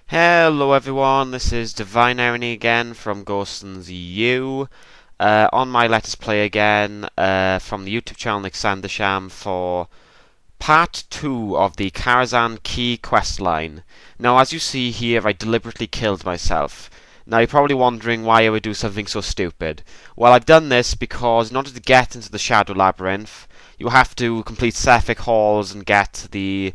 Hello everyone, this is Divine Irony again from Ghostlands EU. On my Let Us Play again from the YouTube channel excandersham for Part 2 of the Karazhan Key questline. Now as you see here, I deliberately killed myself. Now you're probably wondering why I would do something so stupid. Well, I've done this because in order to get into the Shadow Labyrinth, you have to complete Sephic Halls and get the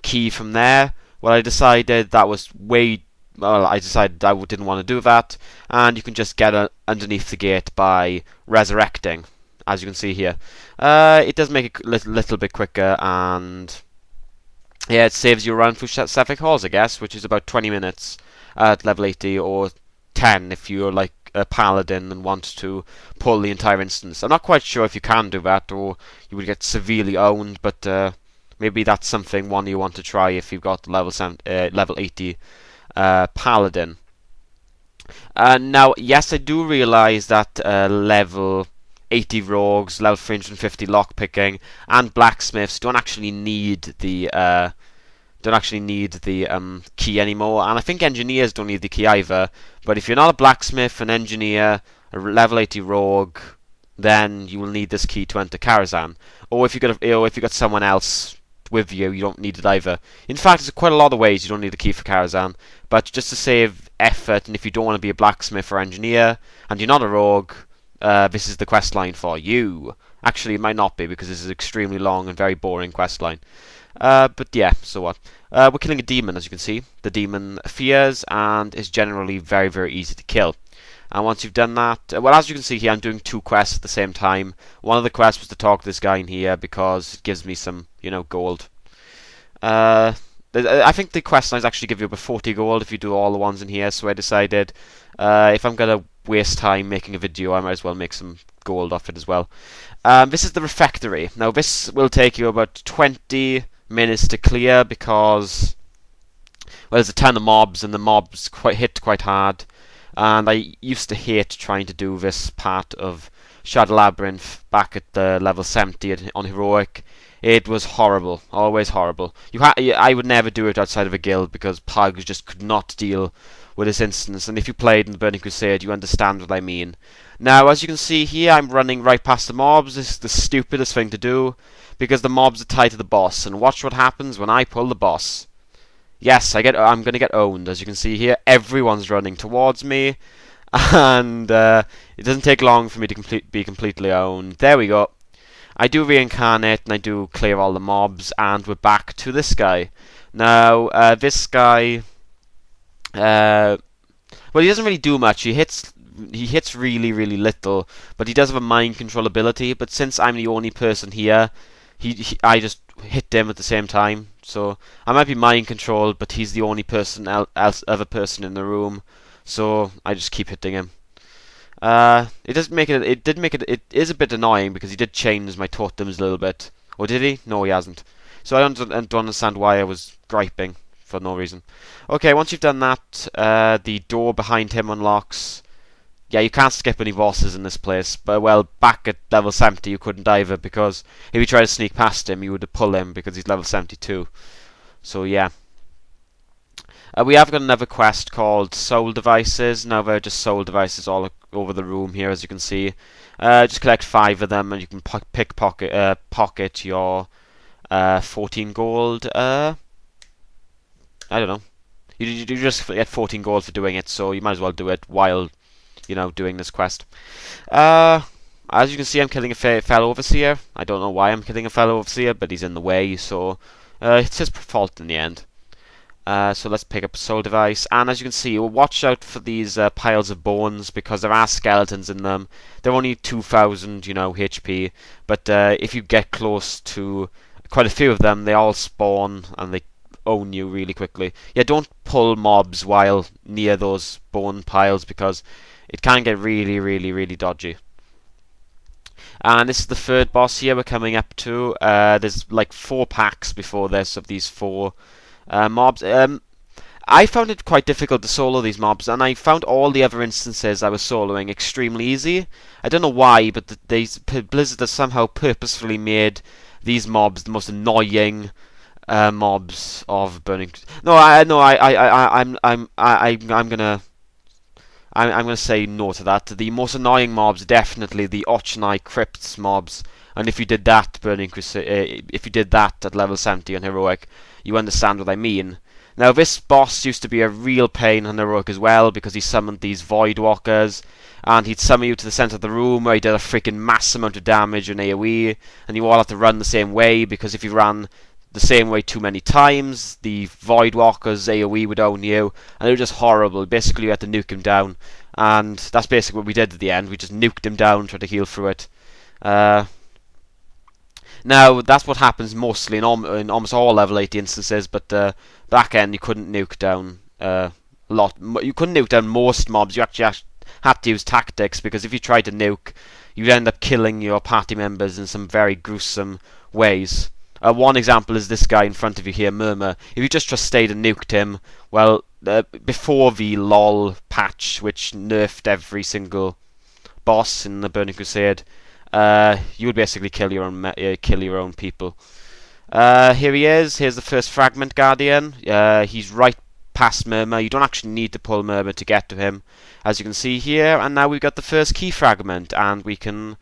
key from there. Well, I decided that was I decided I didn't want to do that, and you can just get underneath the gate by resurrecting, as you can see here. It does make it a little bit quicker, and yeah, it saves you a run through Sephic Halls, I guess, which is about 20 minutes at level 80, or 10 if you're like a paladin and want to pull the entire instance. I'm not quite sure if you can do that, or you would get severely owned, but maybe that's something one you want to try if you've got level 80 paladin. Now, yes, I do realise that level 80 rogues, level 350 lockpicking, and blacksmiths don't actually need the key anymore, and I think engineers don't need the key either. But if you're not a blacksmith, an engineer, a level 80 rogue, then you will need this key to enter Karazhan. Or if you got someone else with you, you don't need it either. In fact, there's quite a lot of ways you don't need the key for Karazhan, but just to save effort, and if you don't want to be a blacksmith or engineer, and you're not a rogue, this is the quest line for you. Actually, it might not be, because this is an extremely long and very boring quest line. But yeah, so what? We're killing a demon, as you can see. The demon fears and is generally very, very easy to kill. And once you've done that, well, as you can see here, I'm doing two quests at the same time. One of the quests was to talk to this guy in here because it gives me some, gold. I think the quest lines actually give you about 40 gold if you do all the ones in here, so I decided if I'm going to waste time making a video, I might as well make some gold off it as well. This is the refectory. Now, this will take you about 20 minutes to clear because, well, there's a ton of mobs, and the mobs hit quite hard. And I used to hate trying to do this part of Shadow Labyrinth back at the level 70 on Heroic. It was horrible, always horrible. I would never do it outside of a guild because pugs just could not deal with this instance. And if you played in the Burning Crusade, you understand what I mean. Now, as you can see here, I'm running right past the mobs. This is the stupidest thing to do because the mobs are tied to the boss. And watch what happens when I pull the boss. Yes, I'm going to get owned. As you can see here, everyone's running towards me, and it doesn't take long for me to be completely owned. There we go. I do reincarnate, and I do clear all the mobs, and we're back to this guy. Now, this guy, well, he doesn't really do much. He hits really, really little, but he does have a mind control ability. But since I'm the only person here, I just hit him at the same time. So I might be mind controlled, but he's the only other person in the room. So I just keep hitting him. It does make it. It did make it. It is a bit annoying because he did change my totems a little bit. Or did he? No, he hasn't. So I don't understand why I was griping for no reason. Okay, once you've done that, the door behind him unlocks. Yeah, you can't skip any bosses in this place, but well, back at level 70 you couldn't either, because if you try to sneak past him, you would pull him because he's level 72. So yeah. We have got another quest called Soul Devices. Now there are just soul devices all over the room here, as you can see. Just collect 5 of them, and you can pocket your 14 gold. I don't know. You just get 14 gold for doing it, so you might as well do it while doing this quest. As you can see, I'm killing a fellow overseer. I don't know why I'm killing a fellow overseer, but he's in the way, so it's his fault in the end. So let's pick up a soul device, and as you can see, watch out for these piles of bones because there are skeletons in them. They're only 2,000, HP, but if you get close to quite a few of them, they all spawn and they own you really quickly. Yeah, don't pull mobs while near those bone piles because it can get really, really, really dodgy. And this is the third boss here we're coming up to. There's like 4 packs before this of these 4 mobs. I found it quite difficult to solo these mobs, and I found all the other instances I was soloing extremely easy. I don't know why, but Blizzard has somehow purposefully made these mobs the most annoying mobs of Burning. No, I no, I'm gonna. I'm going to say no to that. The most annoying mobs are definitely the Ochnai Crypts mobs, and if you did that, if you did that at level 70 on Heroic, you understand what I mean. Now, this boss used to be a real pain on Heroic as well, because he summoned these Void Walkers, and he'd summon you to the centre of the room where he did a freaking mass amount of damage in AoE, and you all had to run the same way, because if you ran the same way too many times, the Void Walkers AoE would own you, and it was just horrible. Basically, you had to nuke him down, and that's basically what we did at the end. We just nuked him down, tried to heal through it. Now, that's what happens mostly in almost all level 80 instances, but back end you couldn't nuke down a lot. You couldn't nuke down most mobs. You actually had to use tactics, because if you tried to nuke, you'd end up killing your party members in some very gruesome ways. One example is this guy in front of you here, Murmur. If you just stayed and nuked him, well, before the LOL patch, which nerfed every single boss in the Burning Crusade, you would basically kill your own people. Here he is. Here's the first fragment guardian. He's right past Murmur. You don't actually need to pull Murmur to get to him, as you can see here. And now we've got the first key fragment, and we can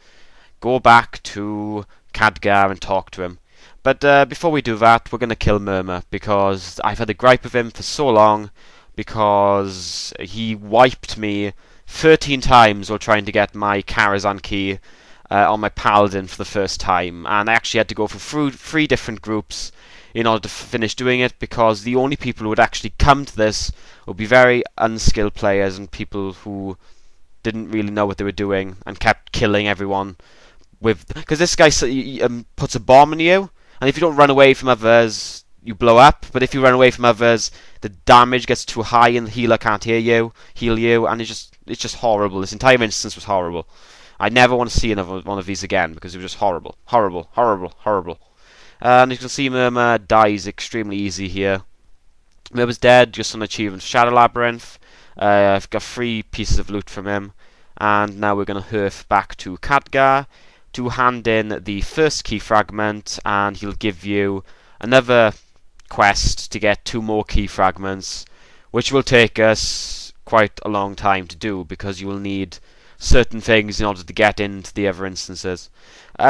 go back to Khadgar and talk to him. But before we do that, we're going to kill Murmur, because I've had a gripe of him for so long, because he wiped me 13 times while trying to get my Karazhan key on my Paladin for the first time, and I actually had to go for three different groups in order to finish doing it, because the only people who would actually come to this would be very unskilled players and people who didn't really know what they were doing and kept killing everyone because this guy puts a bomb on you, and if you don't run away from others, you blow up. But if you run away from others, the damage gets too high and the healer can't heal you, and it's just horrible. This entire instance was horrible. I never want to see another one of these again, because it was just horrible. Horrible, horrible, horrible. And you can see Murmur dies extremely easy here. Murmur's dead, just on achievement Shadow Labyrinth. I've got 3 pieces of loot from him. And now we're going to hurf back to Khadgar to hand in the first key fragment, and he'll give you another quest to get 2 more key fragments, which will take us quite a long time to do, because you will need certain things in order to get into the other instances.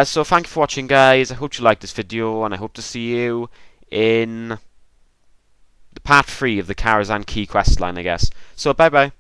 So thank you for watching, guys. I hope you liked this video, and I hope to see you in the part 3 of the Karazhan Key questline, I guess. So bye bye.